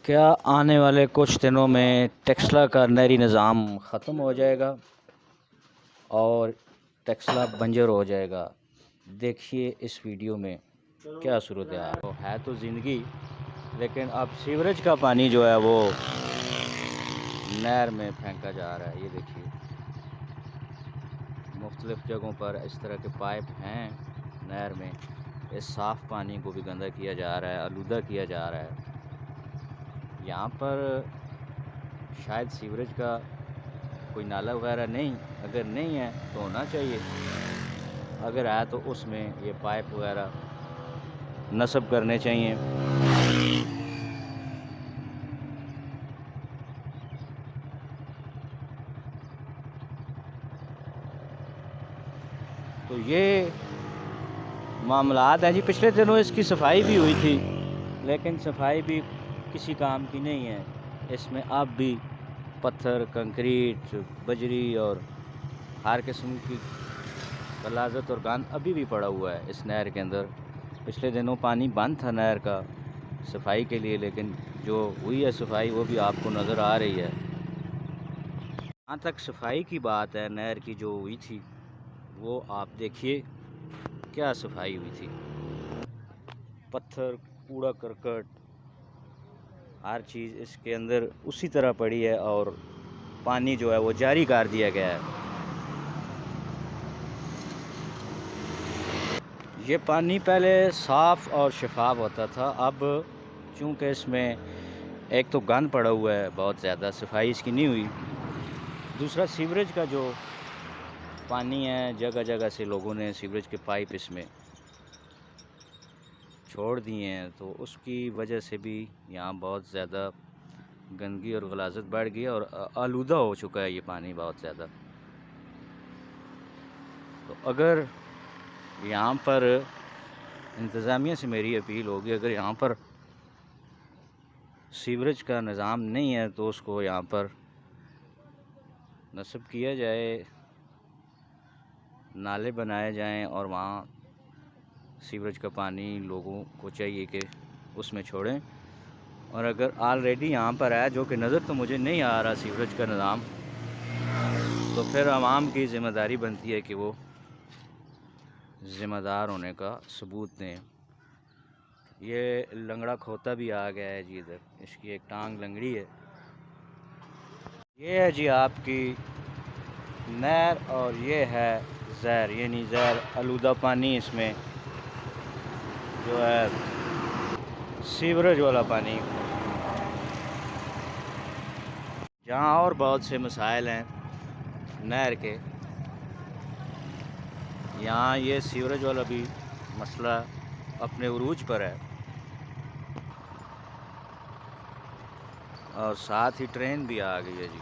क्या आने वाले कुछ दिनों में टेक्सला का नहरी निज़ाम ख़त्म हो जाएगा और टेक्सला बंजर हो जाएगा? देखिए इस वीडियो में क्या सूरत हाल तो है। तो ज़िंदगी, लेकिन अब सीवरेज का पानी जो है वो नहर में फेंका जा रहा है। ये देखिए मुख्तलिफ़ जगहों पर इस तरह के पाइप हैं नहर में। इस साफ़ पानी को भी गंदा किया जा रहा है, आलूदा किया जा रहा है। यहाँ पर शायद सीवरेज का कोई नाला वगैरह नहीं, अगर नहीं है तो होना चाहिए, अगर है तो उसमें ये पाइप वगैरह नस्ब करने चाहिए। तो ये मामलात हैं जी। पिछले दिनों इसकी सफाई भी हुई थी, लेकिन सफाई भी किसी काम की नहीं है। इसमें अब भी पत्थर, कंक्रीट, बजरी और हर किस्म की गलाजत और गंद अभी भी पड़ा हुआ है इस नहर के अंदर। पिछले दिनों पानी बंद था नहर का सफाई के लिए, लेकिन जो हुई है सफाई वो भी आपको नज़र आ रही है। जहाँ तक सफाई की बात है नहर की जो हुई थी, वो आप देखिए क्या सफाई हुई थी। पत्थर, कूड़ा करकट, हर चीज़ इसके अंदर उसी तरह पड़ी है और पानी जो है वो जारी कर दिया गया है। ये पानी पहले साफ़ और शफाफ होता था, अब चूँकि इसमें एक तो गंद पड़ा हुआ है, बहुत ज़्यादा सफाई इसकी नहीं हुई। दूसरा सीवरेज का जो पानी है, जगह जगह से लोगों ने सीवरेज के पाइप इसमें छोड़ दिए हैं, तो उसकी वजह से भी यहाँ बहुत ज़्यादा गंदगी और गलाज़त बढ़ गई है और आलूदा हो चुका है ये पानी बहुत ज़्यादा। तो अगर यहाँ पर इंतज़ामिया से मेरी अपील होगी, अगर यहाँ पर सीवरेज का निज़ाम नहीं है तो उसको यहाँ पर नस्ब किया जाए, नाले बनाए जाएं और वहाँ सीवरेज का पानी लोगों को चाहिए कि उसमें छोड़ें। और अगर ऑलरेडी यहाँ पर है, जो कि नज़र तो मुझे नहीं आ रहा सीवरेज का निज़ाम, तो फिर आवाम की ज़िम्मेदारी बनती है कि वो ज़िम्मेदार होने का सबूत दें। ये लंगड़ा खोता भी आ गया है जी इधर, इसकी एक टांग लंगड़ी है। ये है जी आपकी नहर और ये है ज़हर, यानी ज़हर आलूदा पानी। इसमें जो है सीवरेज वाला पानी। जहाँ और बहुत से मसाइल हैं नहर के, यहाँ ये सीवरेज वाला भी मसला अपने उरूज पर है। और साथ ही ट्रेन भी आ गई है जी।